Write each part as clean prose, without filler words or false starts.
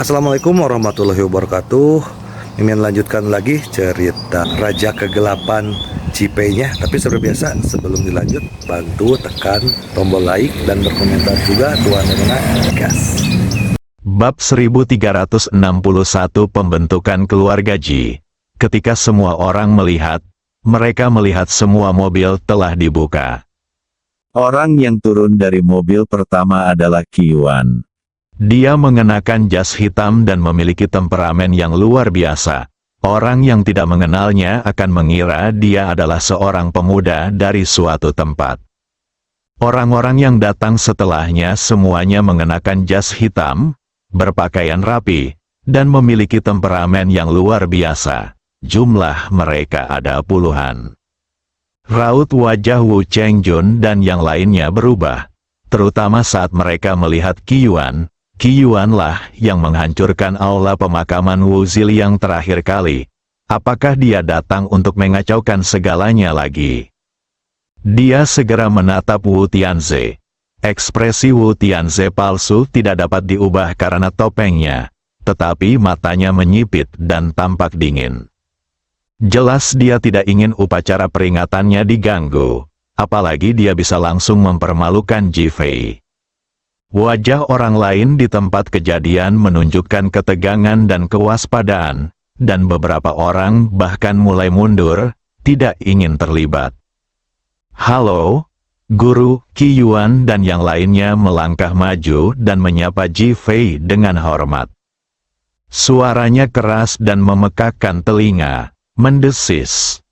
Assalamualaikum warahmatullahi wabarakatuh. Mimin lanjutkan lagi cerita Raja Kegelapan Cipenya. Tapi seperti biasa, sebelum dilanjut, bantu tekan tombol like dan berkomentar juga. Tuan Renang gas. Bab 1361 Pembentukan Keluarga Ji. Ketika semua orang melihat, mereka melihat semua mobil telah dibuka. Orang yang turun dari mobil pertama adalah Qiyuan. Dia mengenakan jas hitam dan memiliki temperamen yang luar biasa. Orang yang tidak mengenalnya akan mengira dia adalah seorang pemuda dari suatu tempat. Orang-orang yang datang setelahnya semuanya mengenakan jas hitam, berpakaian rapi, dan memiliki temperamen yang luar biasa. Jumlah mereka ada puluhan. Raut wajah Wu Chengjun dan yang lainnya berubah, terutama saat mereka melihat Qiyuan. Qiyuanlah yang menghancurkan aula pemakaman Wu Ziliang terakhir kali. Apakah dia datang untuk mengacaukan segalanya lagi? Dia segera menatap Wu Tianze. Ekspresi Wu Tianze palsu tidak dapat diubah karena topengnya, tetapi matanya menyipit dan tampak dingin. Jelas dia tidak ingin upacara peringatannya diganggu, apalagi dia bisa langsung mempermalukan Ji Fei. Wajah orang lain di tempat kejadian menunjukkan ketegangan dan kewaspadaan, dan beberapa orang bahkan mulai mundur, tidak ingin terlibat. "Halo, Guru." Qiyuan dan yang lainnya melangkah maju dan menyapa Ji Fei dengan hormat. Suaranya keras dan memekakkan telinga, mendesis.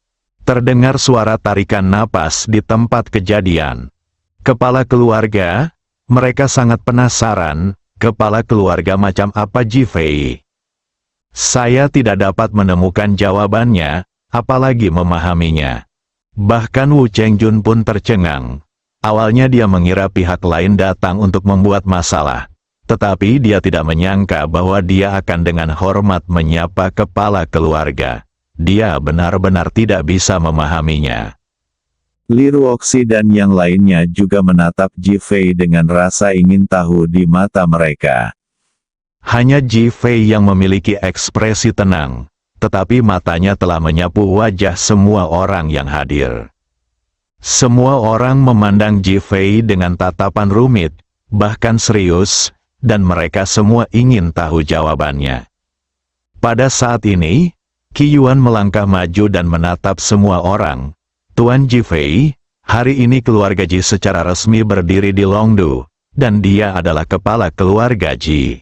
Terdengar suara tarikan napas di tempat kejadian. Kepala keluarga? Mereka sangat penasaran, kepala keluarga macam apa Ji Fei? Saya tidak dapat menemukan jawabannya, apalagi memahaminya. Bahkan Wu Chengjun pun tercengang. Awalnya dia mengira pihak lain datang untuk membuat masalah. Tetapi dia tidak menyangka bahwa dia akan dengan hormat menyapa kepala keluarga. Dia benar-benar tidak bisa memahaminya. Li Ruoxi dan yang lainnya juga menatap Ji Fei dengan rasa ingin tahu di mata mereka. Hanya Ji Fei yang memiliki ekspresi tenang, tetapi matanya telah menyapu wajah semua orang yang hadir. Semua orang memandang Ji Fei dengan tatapan rumit, bahkan serius, dan mereka semua ingin tahu jawabannya. Pada saat ini, Qiyuan melangkah maju dan menatap semua orang. "Tuan Ji Fei, hari ini keluarga Ji secara resmi berdiri di Longdu, dan dia adalah kepala keluarga Ji."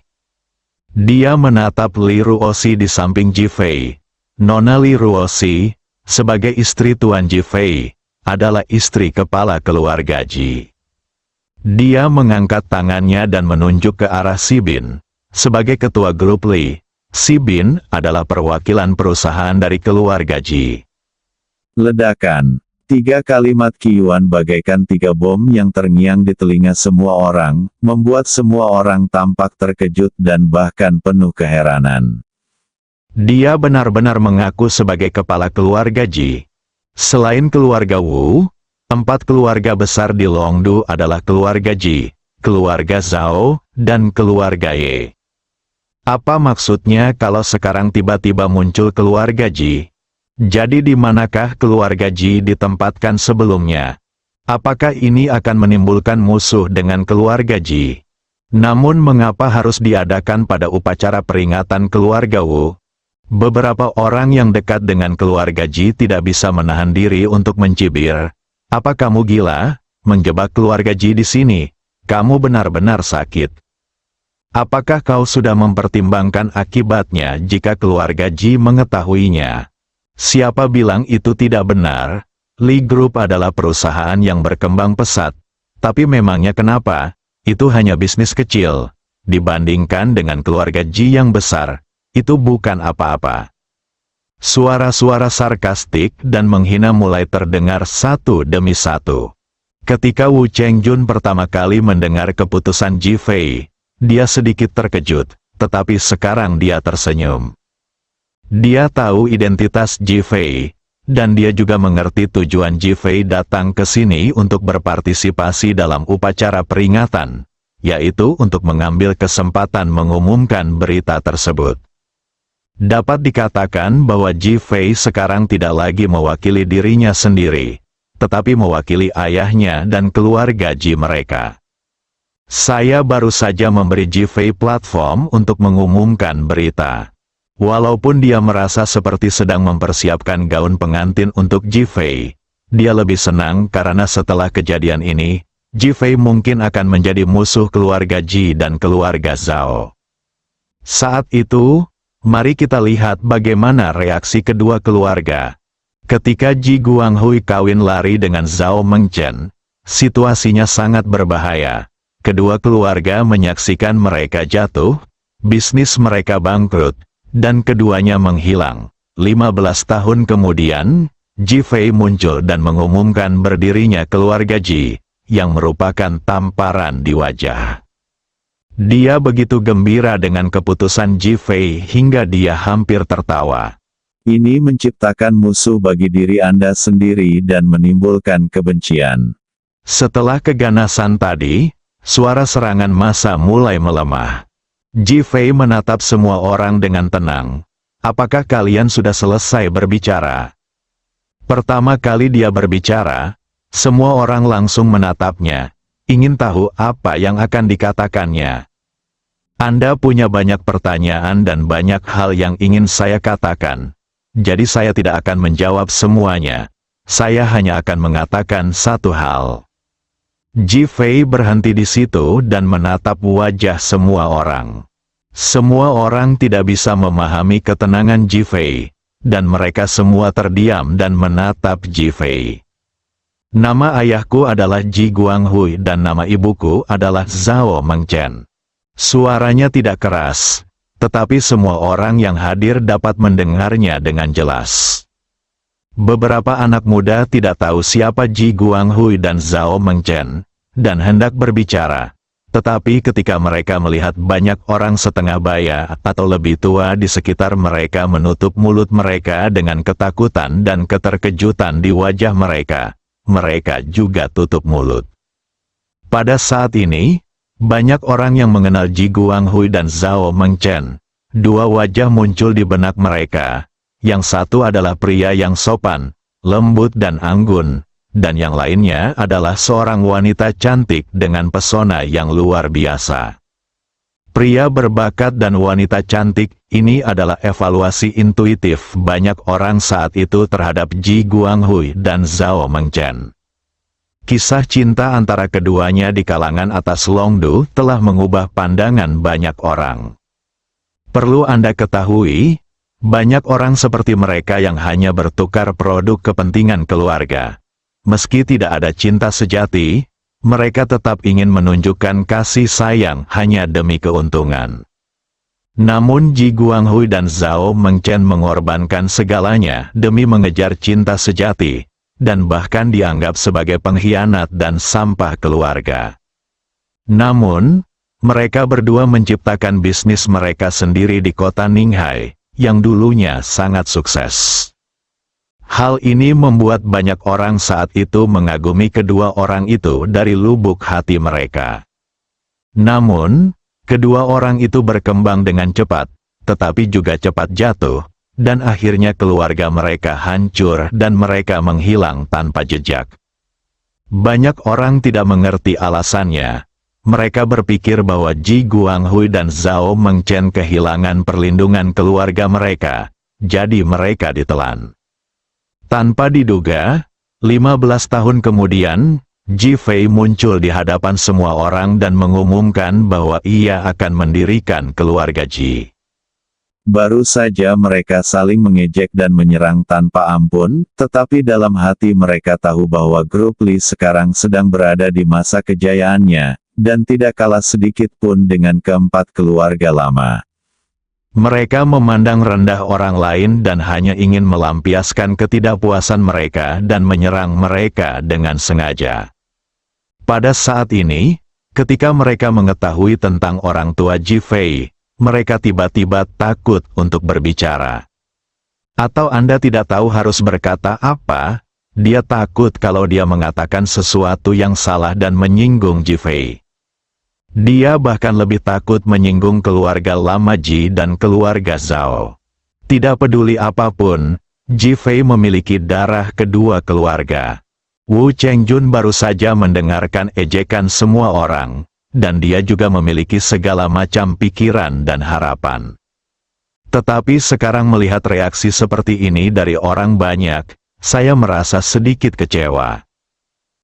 Dia menatap Li Ruoxi di samping Ji Fei. Nona Li Ruoxi, sebagai istri Tuan Ji Fei, adalah istri kepala keluarga Ji. Dia mengangkat tangannya dan menunjuk ke arah Si Bin. Sebagai ketua grup Li, Si Bin adalah perwakilan perusahaan dari keluarga Ji. Ledakan. 3 kalimat Qiyuan bagaikan 3 bom yang terngiang di telinga semua orang, membuat semua orang tampak terkejut dan bahkan penuh keheranan. Dia benar-benar mengaku sebagai kepala keluarga Ji. Selain keluarga Wu, 4 keluarga besar di Longdu adalah keluarga Ji, keluarga Zhao, dan keluarga Ye. Apa maksudnya kalau sekarang tiba-tiba muncul keluarga Ji? Jadi di manakah keluarga Ji ditempatkan sebelumnya? Apakah ini akan menimbulkan musuh dengan keluarga Ji? Namun mengapa harus diadakan pada upacara peringatan keluarga Wu? Beberapa orang yang dekat dengan keluarga Ji tidak bisa menahan diri untuk mencibir. "Apa kamu gila? Menjebak keluarga Ji di sini? Kamu benar-benar sakit. Apakah kau sudah mempertimbangkan akibatnya jika keluarga Ji mengetahuinya?" Siapa bilang itu tidak benar? Li Group adalah perusahaan yang berkembang pesat. Tapi memangnya kenapa? Itu hanya bisnis kecil. Dibandingkan dengan keluarga Ji yang besar, itu bukan apa-apa. Suara-suara sarkastik dan menghina mulai terdengar satu demi satu. Ketika Wu Chengjun pertama kali mendengar keputusan Ji Fei, dia sedikit terkejut, tetapi sekarang dia tersenyum. Dia tahu identitas Ji Fei, dan dia juga mengerti tujuan Ji Fei datang ke sini untuk berpartisipasi dalam upacara peringatan. yaitu untuk mengambil kesempatan mengumumkan berita tersebut. Dapat dikatakan bahwa Ji Fei sekarang tidak lagi mewakili dirinya sendiri, tetapi mewakili ayahnya dan keluarga Ji mereka. Saya baru saja memberi Ji Fei platform untuk mengumumkan berita. Walaupun dia merasa seperti sedang mempersiapkan gaun pengantin untuk Ji Fei, dia lebih senang karena setelah kejadian ini, Ji Fei mungkin akan menjadi musuh keluarga Ji dan keluarga Zhao. Saat itu, mari kita lihat bagaimana reaksi kedua keluarga. Ketika Ji Guanghui kawin lari dengan Zhao Mengchen, situasinya sangat berbahaya. Kedua keluarga menyaksikan mereka jatuh, bisnis mereka bangkrut, dan keduanya menghilang. 15 tahun kemudian, Ji Fei muncul dan mengumumkan berdirinya keluarga Ji, yang merupakan tamparan di wajah. Dia begitu gembira dengan keputusan Ji Fei hingga dia hampir tertawa. Ini menciptakan musuh bagi diri Anda sendiri dan menimbulkan kebencian. Setelah keganasan tadi, suara serangan massa mulai melemah. Ji Fei menatap semua orang dengan tenang. Apakah kalian sudah selesai berbicara? Pertama kali dia berbicara, semua orang langsung menatapnya, ingin tahu apa yang akan dikatakannya. Anda punya banyak pertanyaan dan banyak hal yang ingin saya katakan. Jadi saya tidak akan menjawab semuanya. Saya hanya akan mengatakan satu hal. Ji Fei berhenti di situ dan menatap wajah semua orang. Semua orang tidak bisa memahami ketenangan Ji Fei, dan mereka semua terdiam dan menatap Ji Fei. Nama ayahku adalah Ji Guanghui dan nama ibuku adalah Zhao Mengchen. Suaranya tidak keras, tetapi semua orang yang hadir dapat mendengarnya dengan jelas. Beberapa anak muda tidak tahu siapa Ji Guanghui dan Zhao Mengchen, dan hendak berbicara. Tetapi ketika mereka melihat banyak orang setengah baya atau lebih tua di sekitar mereka menutup mulut mereka dengan ketakutan dan keterkejutan di wajah mereka, mereka juga tutup mulut. Pada saat ini, banyak orang yang mengenal Ji Guanghui dan Zhao Mengchen. Dua wajah muncul di benak mereka. Yang satu adalah pria yang sopan, lembut dan anggun, dan yang lainnya adalah seorang wanita cantik dengan pesona yang luar biasa. Pria berbakat dan wanita cantik, ini adalah evaluasi intuitif banyak orang saat itu terhadap Ji Guanghui dan Zhao Mengchen. Kisah cinta antara keduanya di kalangan atas Longdu telah mengubah pandangan banyak orang. Perlu Anda ketahui, banyak orang seperti mereka yang hanya bertukar produk kepentingan keluarga. Meski tidak ada cinta sejati, mereka tetap ingin menunjukkan kasih sayang hanya demi keuntungan. Namun Ji Guanghui dan Zhao Mengchen mengorbankan segalanya demi mengejar cinta sejati, dan bahkan dianggap sebagai pengkhianat dan sampah keluarga. Namun, mereka berdua menciptakan bisnis mereka sendiri di kota Ninghai, yang dulunya sangat sukses. Hal ini membuat banyak orang saat itu mengagumi kedua orang itu dari lubuk hati mereka. Namun, kedua orang itu berkembang dengan cepat, tetapi juga cepat jatuh, dan akhirnya keluarga mereka hancur dan mereka menghilang tanpa jejak. Banyak orang tidak mengerti alasannya. Mereka berpikir bahwa Ji Guanghui dan Zhao Mengchen kehilangan perlindungan keluarga mereka, jadi mereka ditelan. Tanpa diduga, 15 tahun kemudian, Ji Fei muncul di hadapan semua orang dan mengumumkan bahwa ia akan mendirikan keluarga Ji. Baru saja mereka saling mengejek dan menyerang tanpa ampun, tetapi dalam hati mereka tahu bahwa grup Li sekarang sedang berada di masa kejayaannya, dan tidak kalah sedikit pun dengan keempat keluarga lama. Mereka memandang rendah orang lain dan hanya ingin melampiaskan ketidakpuasan mereka dan menyerang mereka dengan sengaja. Pada saat ini, ketika mereka mengetahui tentang orang tua Ji Fei, mereka tiba-tiba takut untuk berbicara. Atau Anda tidak tahu harus berkata apa? Dia takut kalau dia mengatakan sesuatu yang salah dan menyinggung Ji Fei. Dia bahkan lebih takut menyinggung keluarga Lama Ji dan keluarga Zhao. Tidak peduli apapun, Ji Fei memiliki darah kedua keluarga. Wu Chengjun baru saja mendengarkan ejekan semua orang, dan dia juga memiliki segala macam pikiran dan harapan. Tetapi sekarang melihat reaksi seperti ini dari orang banyak, saya merasa sedikit kecewa.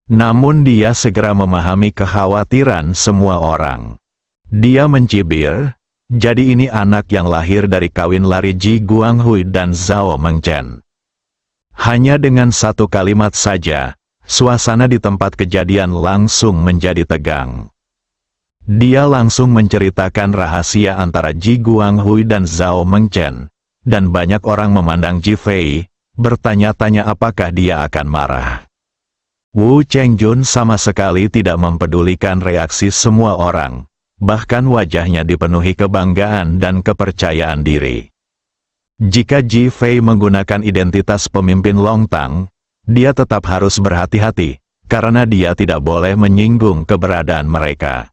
Namun dia segera memahami kekhawatiran semua orang. Dia mencibir, jadi ini anak yang lahir dari kawin lari Ji Guanghui dan Zhao Mengchen. Hanya dengan satu kalimat saja, suasana di tempat kejadian langsung menjadi tegang. Dia langsung menceritakan rahasia antara Ji Guanghui dan Zhao Mengchen, dan banyak orang memandang Ji Fei, bertanya-tanya apakah dia akan marah. Wu Chengjun sama sekali tidak mempedulikan reaksi semua orang, bahkan wajahnya dipenuhi kebanggaan dan kepercayaan diri. Jika Ji Fei menggunakan identitas pemimpin Longtang, dia tetap harus berhati-hati, karena dia tidak boleh menyinggung keberadaan mereka.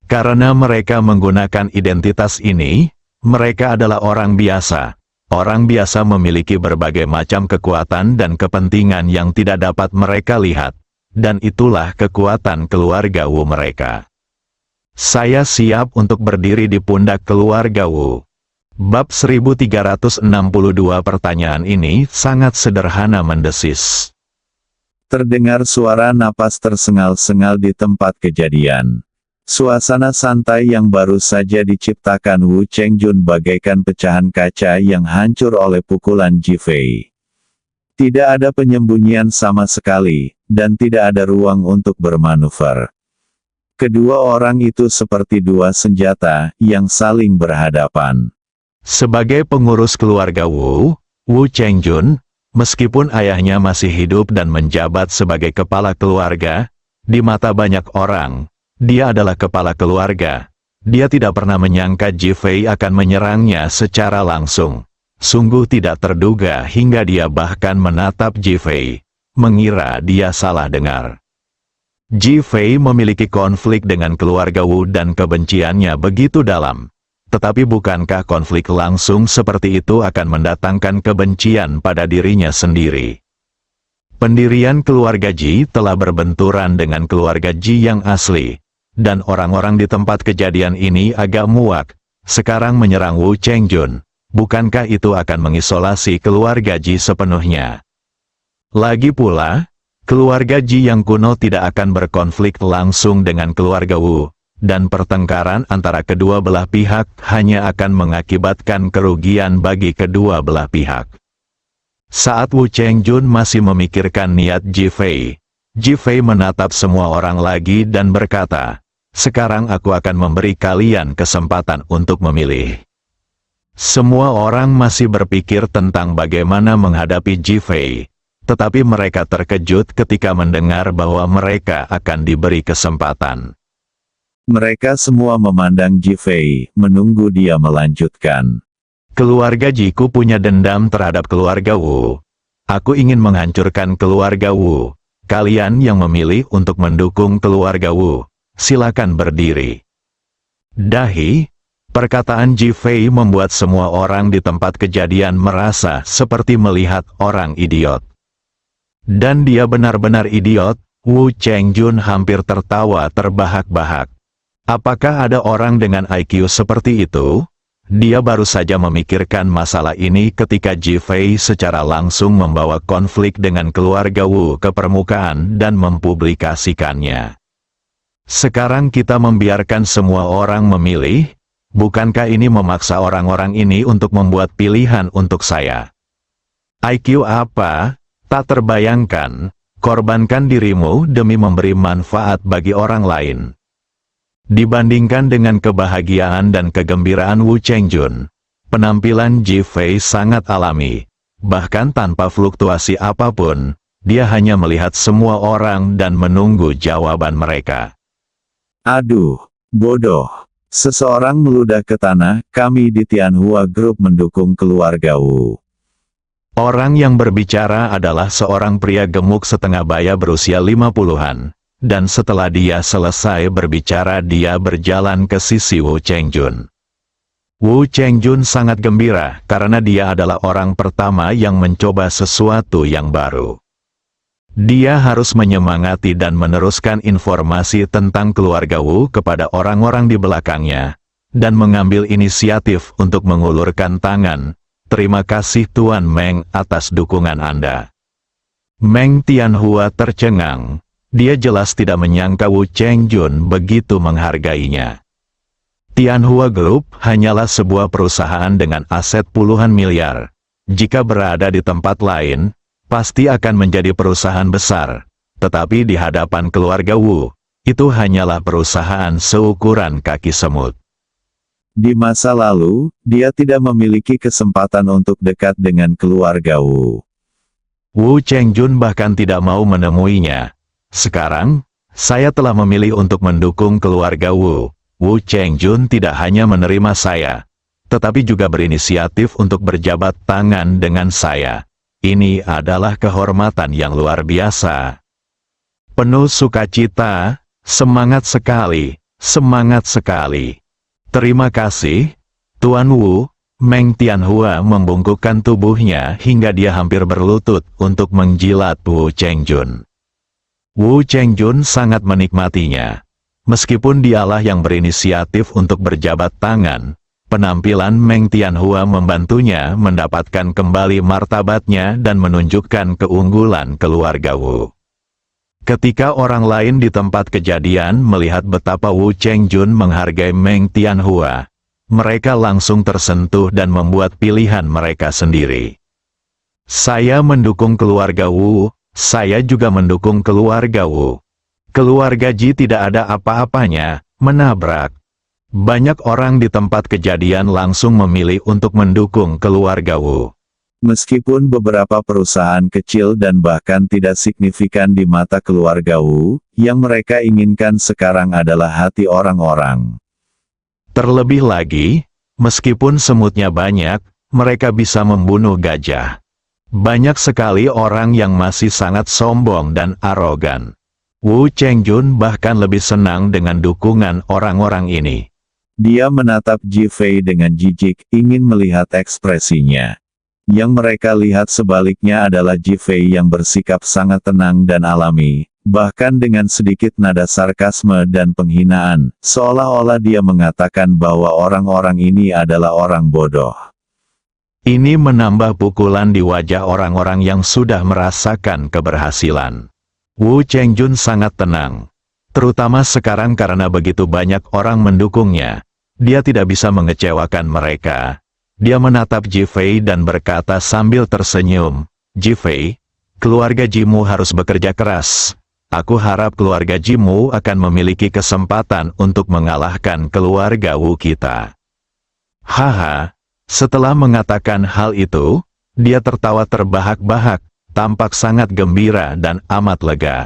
Karena mereka menggunakan identitas ini, mereka adalah orang biasa. Orang biasa memiliki berbagai macam kekuatan dan kepentingan yang tidak dapat mereka lihat, dan itulah kekuatan keluarga Wu mereka. Saya siap untuk berdiri di pundak keluarga Wu. Bab 1362 pertanyaan ini sangat sederhana mendesis. Terdengar suara napas tersengal-sengal di tempat kejadian. Suasana santai yang baru saja diciptakan Wu Chengjun bagaikan pecahan kaca yang hancur oleh pukulan Ji Fei. Tidak ada penyembunyian sama sekali, dan tidak ada ruang untuk bermanuver. Kedua orang itu seperti dua senjata yang saling berhadapan. Sebagai pengurus keluarga Wu Chengjun, meskipun ayahnya masih hidup dan menjabat sebagai kepala keluarga, di mata banyak orang, dia adalah kepala keluarga. Dia tidak pernah menyangka Ji Fei akan menyerangnya secara langsung. Sungguh tidak terduga hingga dia bahkan menatap Ji Fei, mengira dia salah dengar. Ji Fei memiliki konflik dengan keluarga Wu dan kebenciannya begitu dalam. Tetapi bukankah konflik langsung seperti itu akan mendatangkan kebencian pada dirinya sendiri? Pendirian keluarga Ji telah berbenturan dengan keluarga Ji yang asli. Dan orang-orang di tempat kejadian ini agak muak, sekarang menyerang Wu Chengjun. Bukankah itu akan mengisolasi keluarga Ji sepenuhnya? Lagi pula, keluarga Ji yang kuno tidak akan berkonflik langsung dengan keluarga Wu, dan pertengkaran antara kedua belah pihak hanya akan mengakibatkan kerugian bagi kedua belah pihak. Saat Wu Chengjun masih memikirkan niat Ji Fei menatap semua orang lagi dan berkata, "Sekarang aku akan memberi kalian kesempatan untuk memilih." Semua orang masih berpikir tentang bagaimana menghadapi Ji Fei, tetapi mereka terkejut ketika mendengar bahwa mereka akan diberi kesempatan. Mereka semua memandang Ji Fei, menunggu dia melanjutkan. Keluarga Jiku punya dendam terhadap keluarga Wu. Aku ingin menghancurkan keluarga Wu. Kalian yang memilih untuk mendukung keluarga Wu, silakan berdiri. Dahi, perkataan Ji Fei membuat semua orang di tempat kejadian merasa seperti melihat orang idiot. Dan dia benar-benar idiot. Wu Chengjun hampir tertawa terbahak-bahak. Apakah ada orang dengan IQ seperti itu? Dia baru saja memikirkan masalah ini ketika Ji Fei secara langsung membawa konflik dengan keluarga Wu ke permukaan dan mempublikasikannya. Sekarang kita membiarkan semua orang memilih, bukankah ini memaksa orang-orang ini untuk membuat pilihan untuk saya? IQ apa? Tak terbayangkan, korbankan dirimu demi memberi manfaat bagi orang lain. Dibandingkan dengan kebahagiaan dan kegembiraan Wu Chengjun, penampilan Ji Fei sangat alami. Bahkan tanpa fluktuasi apapun, dia hanya melihat semua orang dan menunggu jawaban mereka. Aduh, bodoh. Seseorang meludah ke tanah, kami di Tianhua Group mendukung keluarga Wu. Orang yang berbicara adalah seorang pria gemuk setengah baya berusia 50-an. dan setelah dia selesai berbicara dia berjalan ke sisi Wu Chengjun. Wu Chengjun sangat gembira karena dia adalah orang pertama yang mencoba sesuatu yang baru. Dia harus menyemangati dan meneruskan informasi tentang keluarga Wu kepada orang-orang di belakangnya, dan mengambil inisiatif untuk mengulurkan tangan. Terima kasih Tuan Meng atas dukungan Anda. Meng Tianhua tercengang. Dia jelas tidak menyangka Wu Chengjun begitu menghargainya. Tianhua Group hanyalah sebuah perusahaan dengan aset puluhan miliar. Jika berada di tempat lain, pasti akan menjadi perusahaan besar. Tetapi di hadapan keluarga Wu, itu hanyalah perusahaan seukuran kaki semut. Di masa lalu, dia tidak memiliki kesempatan untuk dekat dengan keluarga Wu. Wu Chengjun bahkan tidak mau menemuinya. Sekarang, saya telah memilih untuk mendukung keluarga Wu. Wu Chengjun tidak hanya menerima saya, tetapi juga berinisiatif untuk berjabat tangan dengan saya. Ini adalah kehormatan yang luar biasa. Penuh sukacita, semangat sekali, semangat sekali. Terima kasih, Tuan Wu. Meng Tianhua membungkukkan tubuhnya hingga dia hampir berlutut untuk menjilat Wu Chengjun. Wu Chengjun sangat menikmatinya. Meskipun dialah yang berinisiatif untuk berjabat tangan, penampilan Meng Tianhua membantunya mendapatkan kembali martabatnya dan menunjukkan keunggulan keluarga Wu. Ketika orang lain di tempat kejadian melihat betapa Wu Chengjun menghargai Meng Tianhua, mereka langsung tersentuh dan membuat pilihan mereka sendiri. Saya mendukung keluarga Wu, saya juga mendukung keluarga Wu. Keluarga Ji tidak ada apa-apanya, menabrak. Banyak orang di tempat kejadian langsung memilih untuk mendukung keluarga Wu. Meskipun beberapa perusahaan kecil dan bahkan tidak signifikan di mata keluarga Wu, yang mereka inginkan sekarang adalah hati orang-orang. Terlebih lagi, meskipun semutnya banyak, mereka bisa membunuh gajah. Banyak sekali orang yang masih sangat sombong dan arogan. Wu Chengjun bahkan lebih senang dengan dukungan orang-orang ini. Dia menatap Ji Fei dengan jijik, ingin melihat ekspresinya. Yang mereka lihat sebaliknya adalah Ji Fei yang bersikap sangat tenang dan alami, bahkan dengan sedikit nada sarkasme dan penghinaan, seolah-olah dia mengatakan bahwa orang-orang ini adalah orang bodoh. Ini menambah pukulan di wajah orang-orang yang sudah merasakan keberhasilan. Wu Chengjun sangat tenang. Terutama sekarang karena begitu banyak orang mendukungnya. Dia tidak bisa mengecewakan mereka. Dia menatap Ji Fei dan berkata sambil tersenyum, Ji Fei, keluarga Jimu harus bekerja keras. Aku harap keluarga Jimu akan memiliki kesempatan untuk mengalahkan keluarga Wu kita. Haha. Setelah mengatakan hal itu, dia tertawa terbahak-bahak, tampak sangat gembira dan amat lega.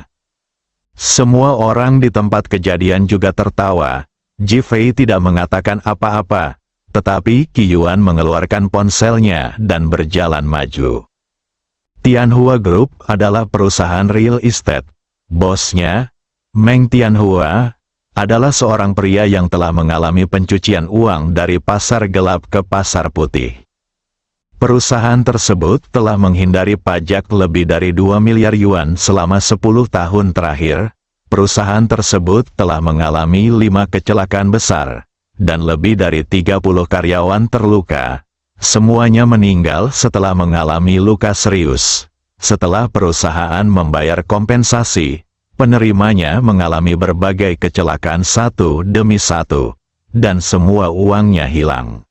Semua orang di tempat kejadian juga tertawa. Ji Fei tidak mengatakan apa-apa, tetapi Qi Yuan mengeluarkan ponselnya dan berjalan maju. Tianhua Group adalah perusahaan real estate. Bosnya, Meng Tianhua, adalah seorang pria yang telah mengalami pencucian uang dari pasar gelap ke pasar putih. Perusahaan tersebut telah menghindari pajak lebih dari 2 miliar yuan selama 10 tahun terakhir. Perusahaan tersebut telah mengalami 5 kecelakaan besar, dan lebih dari 30 karyawan terluka. Semuanya meninggal setelah mengalami luka serius. Setelah perusahaan membayar kompensasi, penerimanya mengalami berbagai kecelakaan satu demi satu, dan semua uangnya hilang.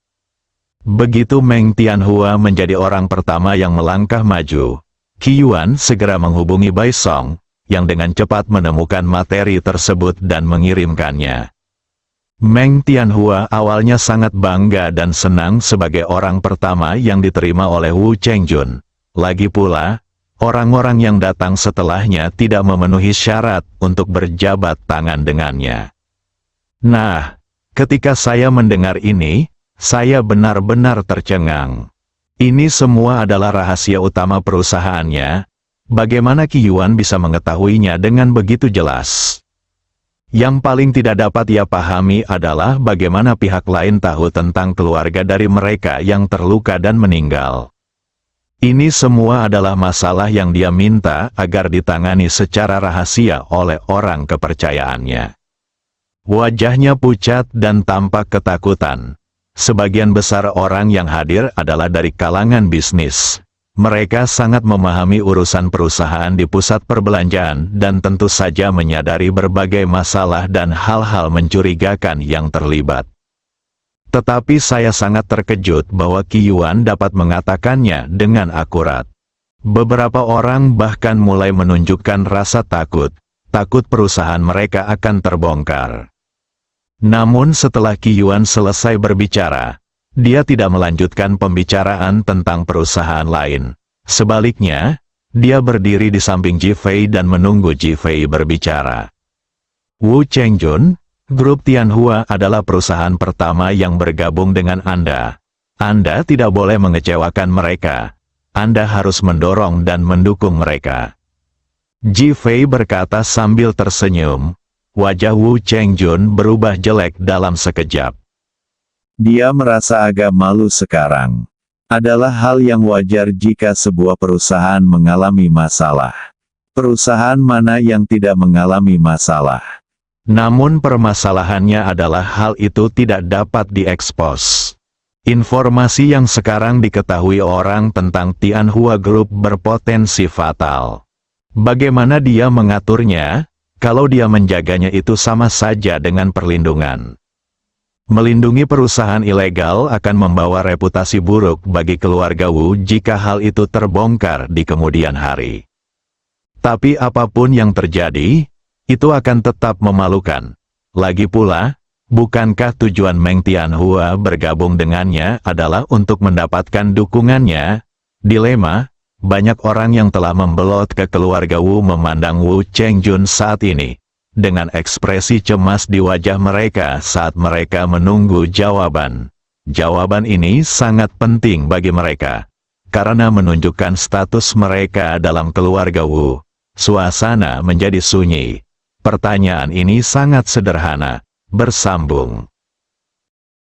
Begitu Meng Tianhua menjadi orang pertama yang melangkah maju, Qi Yuan segera menghubungi Bai Song, yang dengan cepat menemukan materi tersebut dan mengirimkannya. Meng Tianhua awalnya sangat bangga dan senang sebagai orang pertama yang diterima oleh Wu Chengjun. Lagi pula, orang-orang yang datang setelahnya tidak memenuhi syarat untuk berjabat tangan dengannya. Nah, ketika saya mendengar ini, saya benar-benar tercengang. Ini semua adalah rahasia utama perusahaannya. Bagaimana Qi Yuan bisa mengetahuinya dengan begitu jelas? Yang paling tidak dapat ia pahami adalah bagaimana pihak lain tahu tentang keluarga dari mereka yang terluka dan meninggal. Ini semua adalah masalah yang dia minta agar ditangani secara rahasia oleh orang kepercayaannya. Wajahnya pucat dan tampak ketakutan. Sebagian besar orang yang hadir adalah dari kalangan bisnis. Mereka sangat memahami urusan perusahaan di pusat perbelanjaan dan tentu saja menyadari berbagai masalah dan hal-hal mencurigakan yang terlibat. Tetapi saya sangat terkejut bahwa Qi Yuan dapat mengatakannya dengan akurat. Beberapa orang bahkan mulai menunjukkan rasa takut perusahaan mereka akan terbongkar. Namun setelah Qi Yuan selesai berbicara, dia tidak melanjutkan pembicaraan tentang perusahaan lain. Sebaliknya, dia berdiri di samping Ji Fei dan menunggu Ji Fei berbicara. Wu Chengjun, Grup Tianhua adalah perusahaan pertama yang bergabung dengan Anda. Anda tidak boleh mengecewakan mereka. Anda harus mendorong dan mendukung mereka. Ji Fei berkata sambil tersenyum. Wajah Wu Chengjun berubah jelek dalam sekejap. Dia merasa agak malu sekarang. Adalah hal yang wajar jika sebuah perusahaan mengalami masalah. Perusahaan mana yang tidak mengalami masalah? Namun permasalahannya adalah hal itu tidak dapat diekspos. Informasi yang sekarang diketahui orang tentang Tianhua Group berpotensi fatal. Bagaimana dia mengaturnya? Kalau dia menjaganya itu sama saja dengan perlindungan. Melindungi perusahaan ilegal akan membawa reputasi buruk bagi keluarga Wu jika hal itu terbongkar di kemudian hari. Tapi apapun yang terjadi, itu akan tetap memalukan. Lagi pula, bukankah tujuan Meng Tianhua bergabung dengannya adalah untuk mendapatkan dukungannya? Dilema, banyak orang yang telah membelot ke keluarga Wu memandang Wu Chengjun saat ini. Dengan ekspresi cemas di wajah mereka saat mereka menunggu jawaban. Jawaban ini sangat penting bagi mereka. Karena menunjukkan status mereka dalam keluarga Wu. Suasana menjadi sunyi. Pertanyaan ini sangat sederhana. Bersambung.